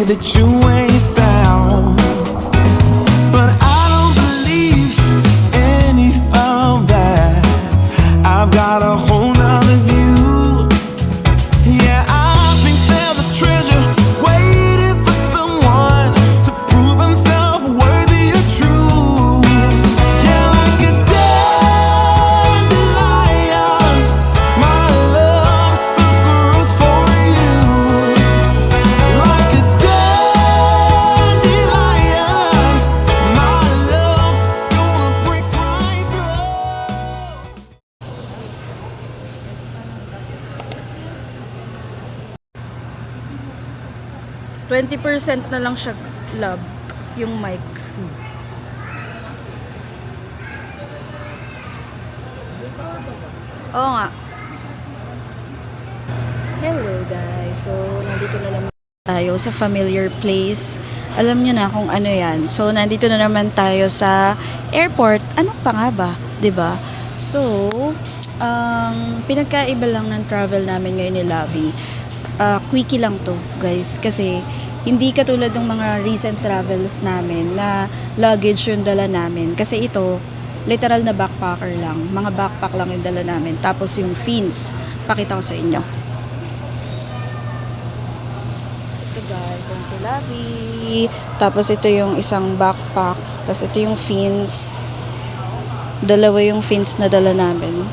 that you ain't sound. But I don't believe any of that. I've got a whole nother view. Yeah, I think there's a treasure waiting for someone to prove himself worthy or true. Yeah, like a dandelion, my love stood the roots for you. Like a dandelion, my love's gonna break right through. 20% na lang siya, love, yung mic. Oo nga. Hello guys. So, nandito na naman tayo sa familiar place. Alam nyo na kung ano yan. So, nandito na naman tayo sa airport. Ano pa nga ba? 'Di ba? So, pinagkaiba lang ng travel namin ngayon ni Lavi. Quickie lang to guys, kasi hindi katulad ng mga recent travels namin na luggage yung dala namin, kasi ito literal na backpacker lang, mga backpack lang yung dala namin. Tapos yung fins, pakita ko sa inyo. Ito guys, ang si Lavi. Tapos ito yung isang backpack, tapos ito yung fins, dalawa yung fins na dala namin.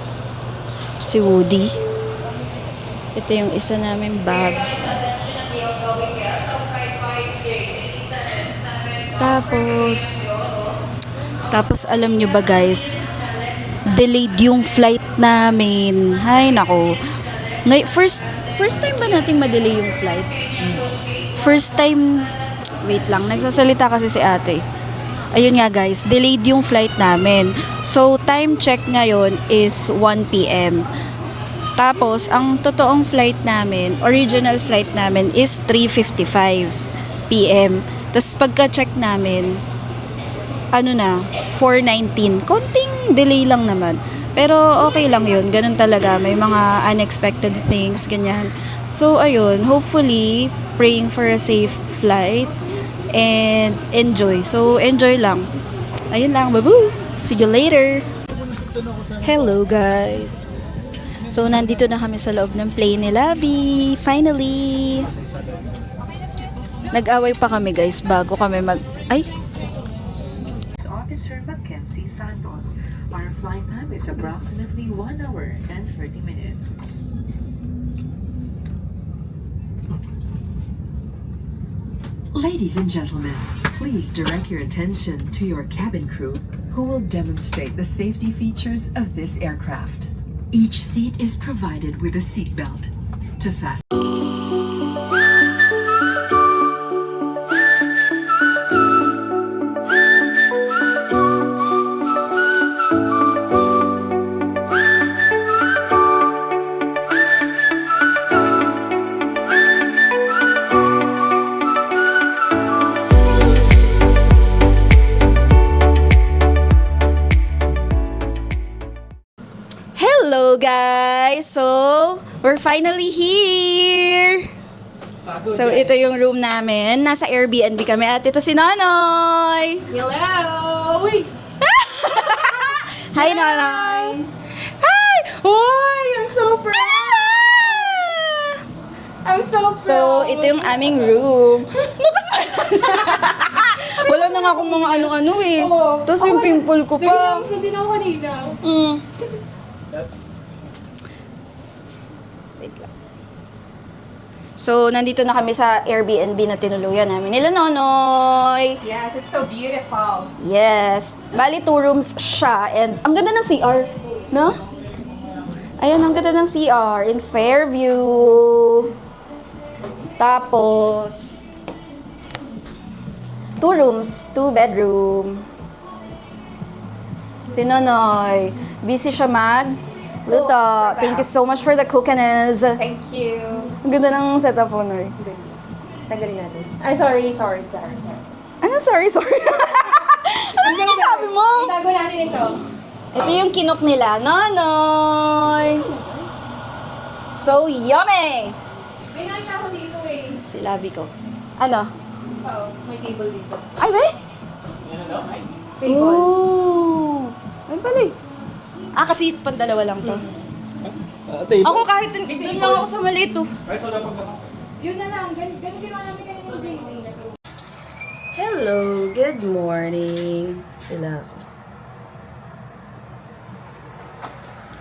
Si Woody. Ito yung isa namin bag. Tapos alam nyo ba guys, delayed yung flight namin. Hay nako. First time ba nating ma-delay yung flight? First time, wait lang, nagsasalita kasi si ate. Ayun nga guys, delayed yung flight namin. So time check ngayon is 1 PM. Tapos, ang totoong flight namin, original flight namin is 3:55 PM. Tapos, pagka-check namin, 4:19. Konting delay lang naman. Pero, okay lang yun. Ganun talaga. May mga unexpected things, ganyan. So, ayun. Hopefully, praying for a safe flight and enjoy. So, enjoy lang. Ayun lang. Babu! See you later! Hello, guys! So, nandito na kami sa loob ng plane ni Lavi. Finally! Nag-away pa kami guys bago kami Ay! Officer Mackenzie Santos. Our flight time is approximately 1 hour and 30 minutes. Ladies and gentlemen, please direct your attention to your cabin crew who will demonstrate the safety features of this aircraft. Each seat is provided with a seat belt. To fasten. Hello guys! So, we're finally here! So, ito yung room namin. Nasa Airbnb kami at ito si Nonoy! Hello! Uy! Hi Nonoy! Hi! Uy! I'm so proud! I'm so proud! So, ito yung aming room. Lukas pa wala na nga akong mga ano-ano eh. Oo. Tapos yung pimple ko pa. Naging din ako kanina. Wait lang. So, nandito na kami sa Airbnb na tinuluyan namin nila Nonoy. Yes, it's so beautiful. Yes. Bali, 2 rooms siya. And ang ganda ng CR. No? Ayan, ang ganda ng CR in Fairview. Tapos, 2 rooms, 2 bedroom. Si Nonoy, busy siya luto. Thank you so much for the cookies. Thank you. Ang ganda ng setup po, Noy. Tanggalin natin. Ay, sorry. Ano? Sorry. Ano sinasabi mo? Itago natin ito. Ito yung kinok nila. Nonoy! So yummy! May nakita ko dito eh. Si Labi ko. Ano? Oo, may table dito. Ay, ba? Oh. Ay, pala eh. Kasi pandalawa lang to. Ako kahit doon lang ako sa maliit oh. Yun na lang. Ganun ginawa namin kayo ng JD. Hello, good morning. Sila ako.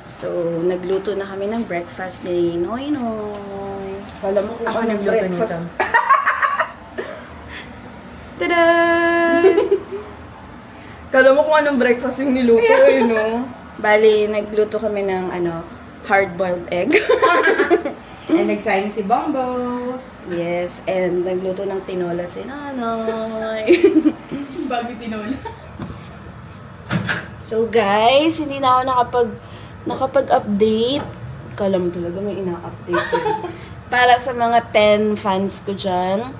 So, nagluto na kami ng breakfast ni Noy Noy. Alam mo kung Ako anong nagluto breakfast. nito. Tada! Kala mo kung anong breakfast yung niluto eh, no? Bali, nagluto kami ng hard-boiled egg. And nagsayang si Bombos. Yes, and nagluto ng tinola si Nanay. Bago tinola. So guys, hindi na ako nakapag-update. Kala mo talaga may ina-update eh. Para sa mga 10 fans ko dyan,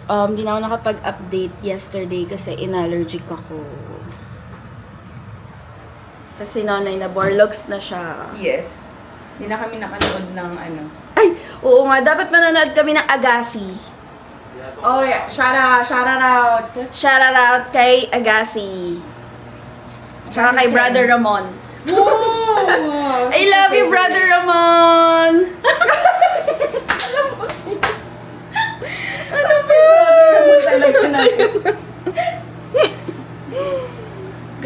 hindi na ako nakapag-update yesterday kasi inallergic ako. Kasi nanay na Borlogs na siya. Yes. Hindi na kami nakanood ng ano. Ay, oo nga, dapat manonood kami ng Agassi. Oh yeah, shout out. Shout out kay Agassi. Tsaka kay Brother Ramon. Oh, I love you, Brother Ramon!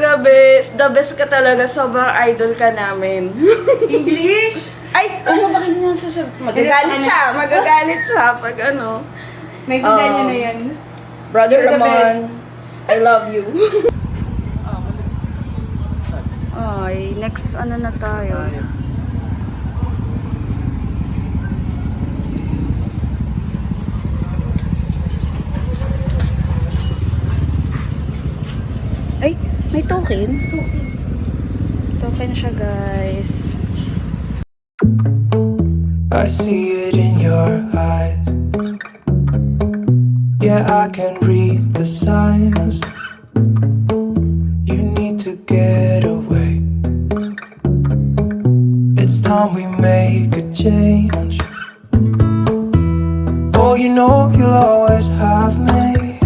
Grabe, the best ka talaga. Sobrang idol ka namin. English? Ay, bakit niya magagalit siya pag ano. Naintindihan niya na yan. Brother You're the Ramon, I love you. Ay, next ano na tayo? Ay, may token? Token siya, guys. I see it in your eyes. Yeah, I can read the signs. You need to get away. It's time we make a change. Oh, you know you'll always have me.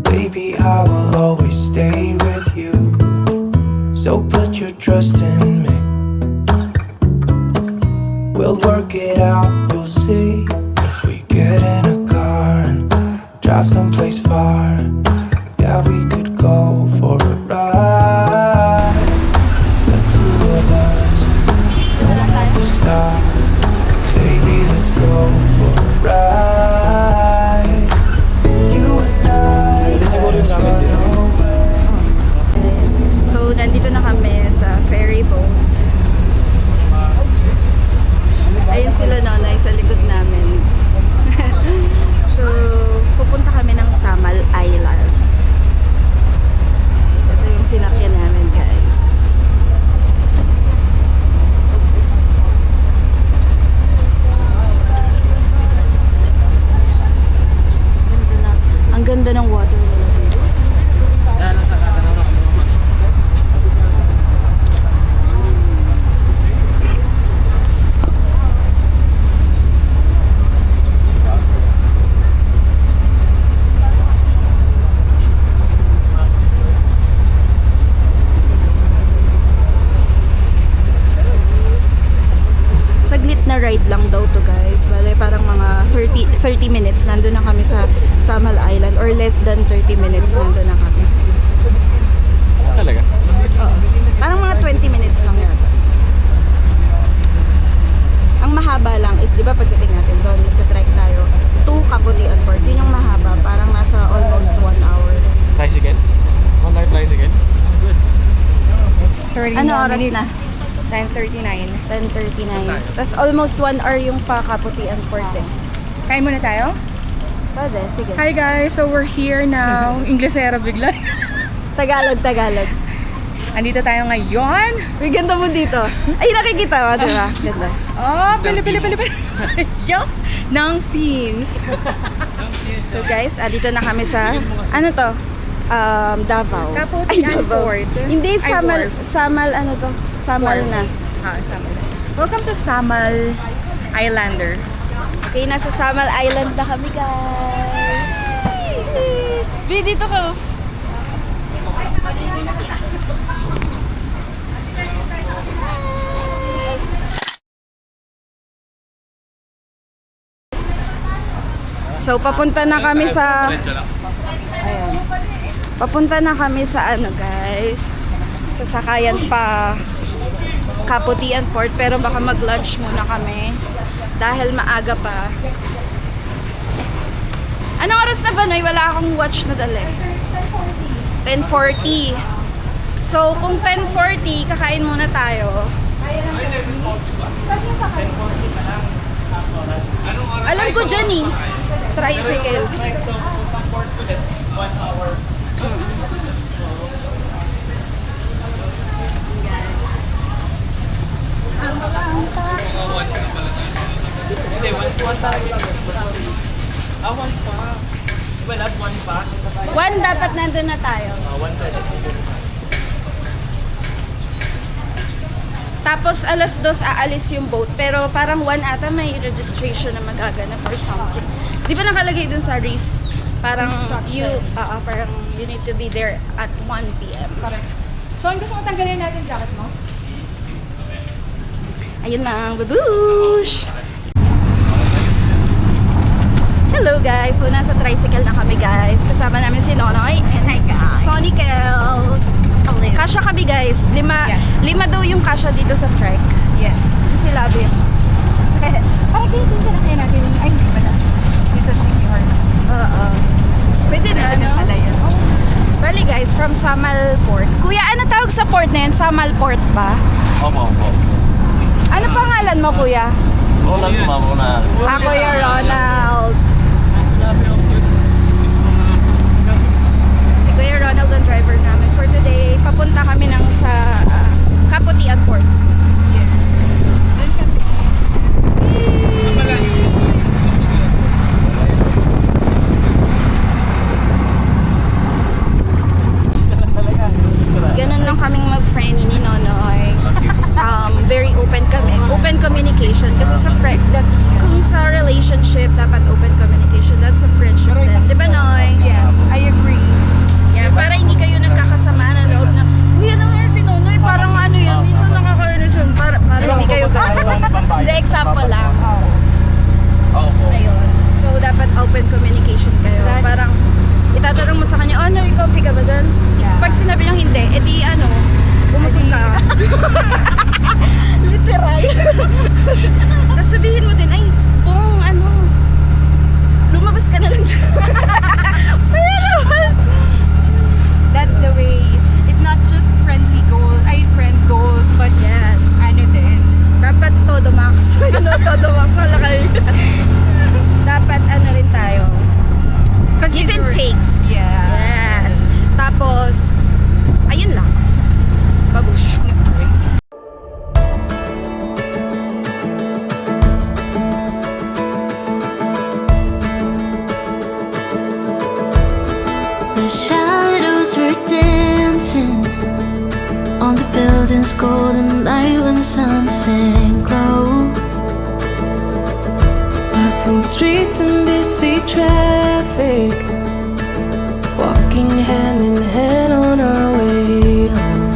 Baby, I will always stay with you. So put your trust in me. We'll work it out, you'll see. If we get in a car and drive someplace far, yeah, we could go for a ride. The two of us don't have to stop. Baby, let's go for a ride. You and I, let's run away. So, nandito na kami sa ferry boat. Ayun sila nanay sa likod namin. So, pupunta kami ng Samal Island. Ito yung sinakyan namin, guys. Ang ganda ng water nila dito. Saglit na ride lang daw to, guys. Bale, parang mga 30 minutes nandun na kami sa Samal Island, or less than 30 minutes nandun na kami. Talaga? Oo. Parang mga 20 minutes lang yata. Ang mahaba lang is, di ba pagdating natin doon, magta-trek tayo to Kaputian Port. Yun yung mahaba. Parang nasa almost 1 hour. Tricycle? 1 hour tricycle? Good. 30 Ano oras na? 10:39. 10:39. Tapos almost 1 hour yung pa Kaputian Port eh. Kain muna tayo? Pwede, sige. Hi guys, so we're here now. Inglesera bigla. Tagalog. Andito tayo ngayon. May ganda mo dito. Ay, nakikita mo, di ba? Ganda. Oh, pili. Yup, ng fins. So guys, dito na kami sa, ano to? Davao. Kaputian Davao. Port. Hindi, Ay, wharf. Samal, ano to? Samal Wharf. na. Samal. Welcome to Samal Islander. Okay, nasa Samal Island na kami, guys. Bi, dito ka. So, papunta na kami sa... Ayan. Papunta na kami sa ano, guys. Sa sakayan pa Kaputian Port. Pero baka mag-lunch muna kami. Dahil maaga pa. Anong oras na ba, Noy? Wala akong watch na dali. 10:40. So, kung 10:40, kakain muna tayo. Alam ko dyan eh. Tricycle. Hindi, one pa. One pa. Diba, one pa? One, dapat nandun na tayo. One pa. Tapos alas 2 aalis yung boat. Pero parang 1 ata may registration na magaganap or something. Di ba nakalagay dun sa reef? Parang parang you need to be there at 1 p.m. Correct. So, ang gusto mo tanggalin natin jacket mo? Ayun lang, babush! Hello guys! So, nasa tricycle na kami guys. Kasama namin si Nonoy and Hi guys! Sonny Kels. Kasha kami guys. Lima daw yung kasha dito sa trek. Yeah. Si Labi. Parang dito siya nakaya natin. Ay, hindi pala. Yung sa City Hall. Oo. Pwede na, no? Pala yun. Oh. Bali guys, from Samal Port. Kuya, ano tawag sa port na yun? Samal Port ba? Opo. Ano pangalan mo, kuya? Ronald po, Ronald. Ako yung Ronald. Si Kuya Ronald ang driver namin for today. Papunta kami ng sa Kaputian Port. Doon ka. Ganun lang kaming mag-friend ni Nonoy. Very open kami. Open communication. Kasi sa friend, kung sa relationship, dapat open communication. That's a friendship din. Di ba, Noy? Yes, I agree. Yeah, para hindi kayo nagkakasama ng loob na, uy, ano nga si Nonoy? Parang ano yan, minsan nakakainis yun. Para hindi kayo gano'n. The example lang. Opo. Ayun. So, dapat open communication kayo. Parang, itatanong mo sa kanya, oh, no, coffee ka ba dyan? Yeah. Pag sinabi niyang hindi, edi ano, bumusog ka. Literal. Tapos sabihin mo din, ay, kung ano, lumabas ka na lang dyan. Lumabas. That's the way. It's not just friendly goals, friend goals, but Yes. ano din. Dapat todo max. Ano, todo max. Wala kayo. Dapat ano rin tayo. Give and take. Yeah. Yes. Tapos, ayun lang. Babush. The shadows were dancing on the building's golden light when sun sank low. Passing streets and busy traffic, walking hand in hand on our way home.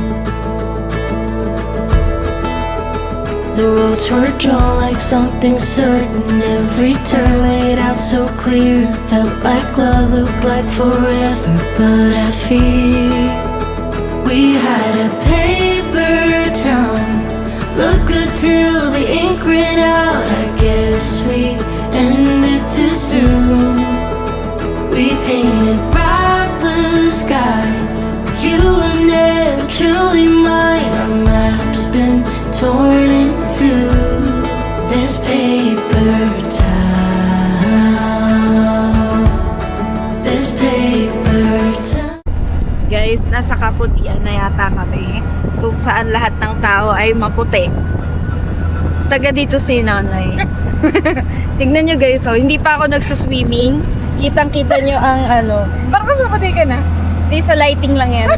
The roads were drawn like something certain. Every turn laid out so clear. Felt like love, looked like forever. But I fear we had a paper town. Look good till the ink ran out. I guess we ended too soon. We painted bright blue skies. You were never truly mine. Our map's been torn into this paper town. This paper town. Guys, nasa Kaputian na yata kami. Kung saan lahat ng tao ay maputi. Taga dito si Nanay. Tignan nyo guys, oh, hindi pa ako nagsuswimming. Kitang-kita nyo ang ano. Parang mas mapatay ka na. Hindi, sa lighting lang yan.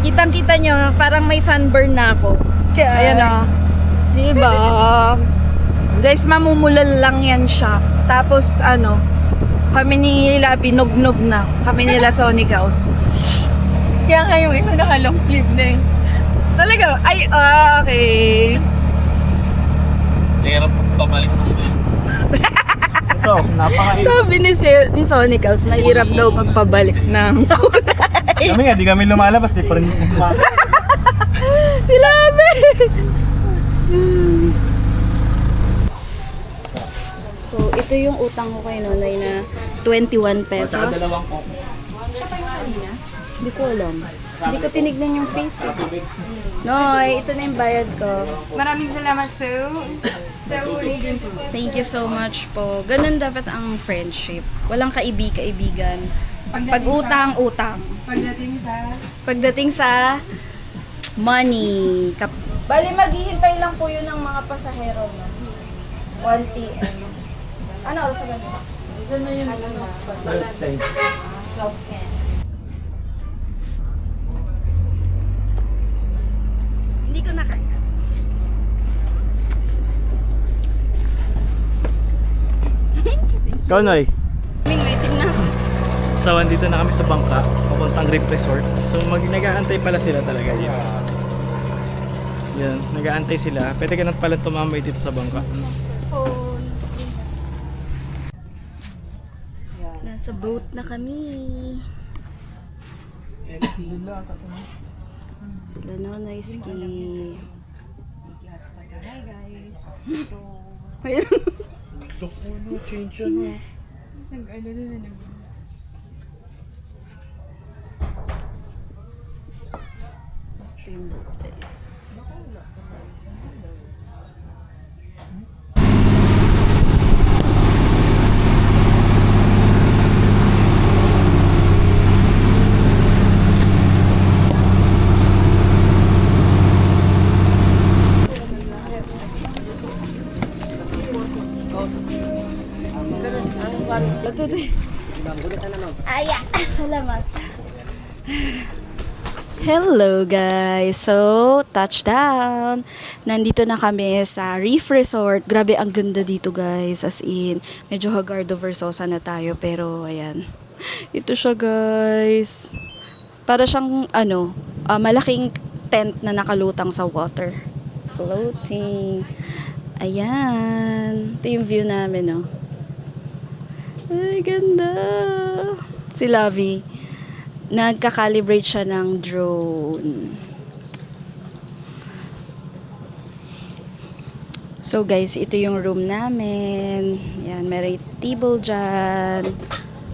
Kitang-kita nyo, parang may sunburn na ako. Ayan o. Diba? Guys, mamumulal lang yan siya. Tapos ano, Kami ni Labi, nog-nog na. Kami nila Sonic House. Kaya nga yung isa naka-long sleeve na eh. Talaga? Ay, okay. Hirap pabalik mo ito. Ito, napaka-hirap. Sabi ni Sonic House, mahirap daw magpabalik ng kulay. Kami nga, di kami lumalabas. Di pa rin lumalabas. Si Labi! So, ito yung utang ko kay Nonoy na 21 pesos. Hindi ko alam. Hindi ko tinignan yung face. Noy, ito na yung bayad ko. Maraming salamat po sa ulitin po. Thank you so much po. Ganun dapat ang friendship. Walang kaibigan. Pag utang. Pagdating sa money. Bali, maghihintay lang po yun ng mga pasahero. No? 1 p.m. Ano oras na ba? Diyan mo yung 12:10. Hindi ko na kaya. Ikaw, Noy. May itim na. So, andito na kami sa bangka, papuntang Reef Resort. So, nag-aantay pala sila talaga dito. Yan, nag-aantay sila. Pwede ka na pala tumambay dito sa bangka. Phone. Nasa boat na kami. Sila Nonoy Ski. Hi guys. So, ito yung boat guys. Aya, salamat. Hello guys! So, touchdown! Nandito na kami sa Reef Resort. Grabe, ang ganda dito guys. As in, medyo Hagardo Versosa na tayo. Pero, ayan. Ito siya guys. Para siyang, malaking tent na nakalutang sa water. Floating. Ayan. Ito yung view namin, no? Ay, ganda! Si Lavi. Nagka-calibrate siya ng drone. So guys, ito yung room namin. Yan, may table dyan.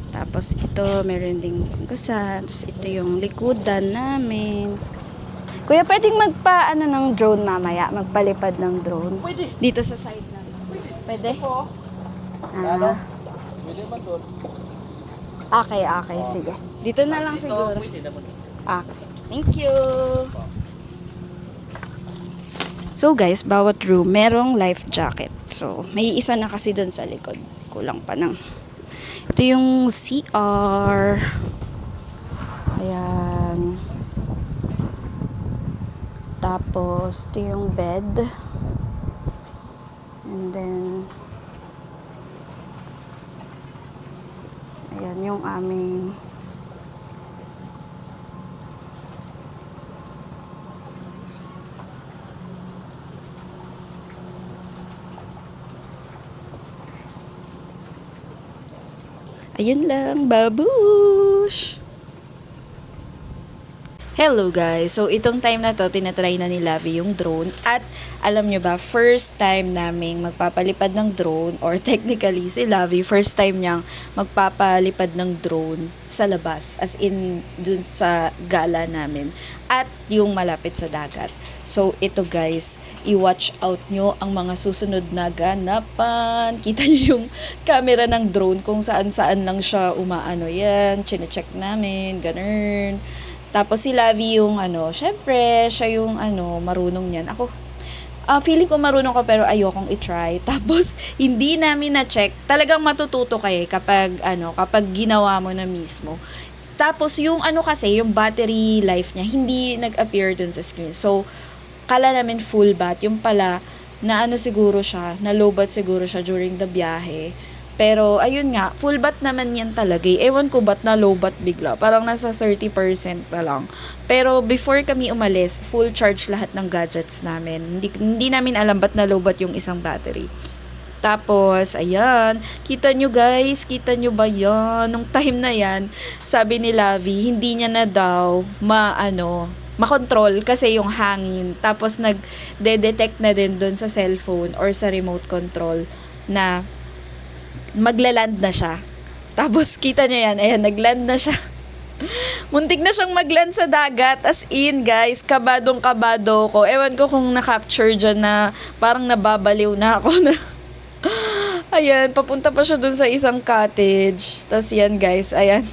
Tapos ito, meron ding kugasan. Tapos ito yung likudan namin. Kuya, pwedeng ng drone mamaya? Magpalipad ng drone? Pwede. Dito sa side namin. Pwede? Opo. Pwede ba doon? Okay, sige. Dito na lang siguro. Pwede naman. Okay. Thank you. So guys, bawat room merong life jacket. So, may isa na kasi doon sa likod. Kulang pa ng. Ito yung CR. Ayan. Tapos, ito yung bed. And then, ayan yung aming ayun lang, babush! Hello guys! So, itong time na to, tinatry na ni Lavi yung drone. At, alam nyo ba, first time naming magpapalipad ng drone, or technically, si Lavi, first time niyang magpapalipad ng drone sa labas. As in, dun sa gala namin. At, yung malapit sa dagat. So, ito guys, i-watch out nyo ang mga susunod na ganapan. Kita nyo yung camera ng drone kung saan-saan lang siya umaano. Yan, chinecheck namin, ganun. Tapos si Lavi yung syempre, siya yung marunong niyan. Ako, feeling ko marunong ko pero ayokong i-try. Tapos, hindi namin na-check. Talagang matututo kayo kapag ginawa mo na mismo. Tapos, yung kasi, yung battery life niya, hindi nag-appear dun sa screen. So, kala namin full bat. Yung pala, na siguro siya, na low bat siguro siya during the biyahe. Pero, ayun nga, full bat naman yan talaga eh. Ewan ko ba't na low bat bigla. Parang nasa 30% pa lang. Pero, before kami umalis, full charge lahat ng gadgets namin. Hindi namin alam ba't na low bat yung isang battery. Tapos, ayan, kita nyo guys, kita nyo ba yan? Nung time na yan, sabi ni Lavi, hindi niya na daw makontrol kasi yung hangin. Tapos, nag-detect na din dun sa cellphone or sa remote control na maglaland na siya. Tapos, kita niya yan, ayan, nagland na siya. Muntik na siyang magland sa dagat. As in, guys, kabadong-kabado ko. Ewan ko kung na-capture dyan na parang nababaliw na ako na. Ayan, papunta pa siya dun sa isang cottage. Tapos yan, guys, ayan.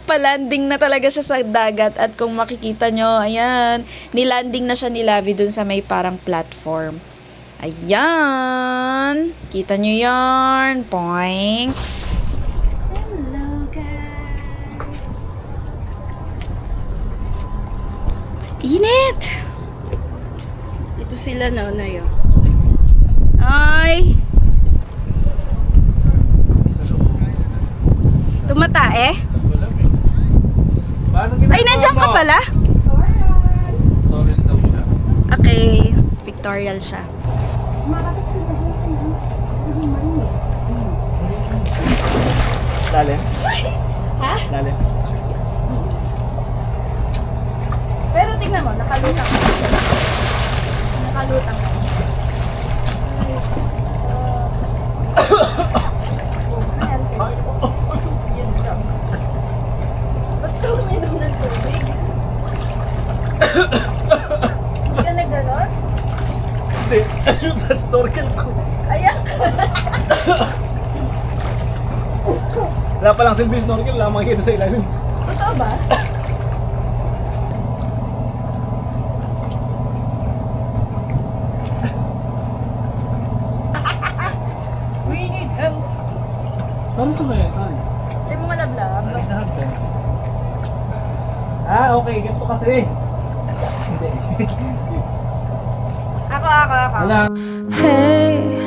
Palanding na talaga siya sa dagat. At kung makikita nyo, ayan, nilanding na siya ni Lavi dun sa may parang platform. Ayan. Kita nyo yarn. Points. Hello, guys. Init! Ito sila Nonoy. Ay! Tumatae? Ay, nandiyan ka pala? Okay. Pictorial siya. Lalim? Ha? Lalim. Pero tingnan mo, nakalutang ka. Nakalutang ka. Ba't ka uminom ng tubig? Hindi ka na ganon? Hindi, yung sa snorkel ko. Ayan ka. Wala palang silbi snorkel, wala makikita sa ilalim. Totoo ba? We need help. Paano sa mga yan? Ay, mga lablab. Sa hagdan. Ah, okay, ganito kasi. Hindi. Ako. Wala. Hey,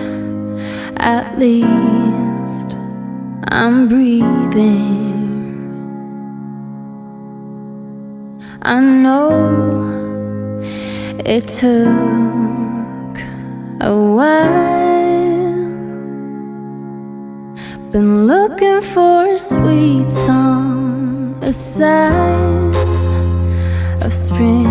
at least I'm breathing. I know it took a while. Been looking for a sweet song, a sign of spring.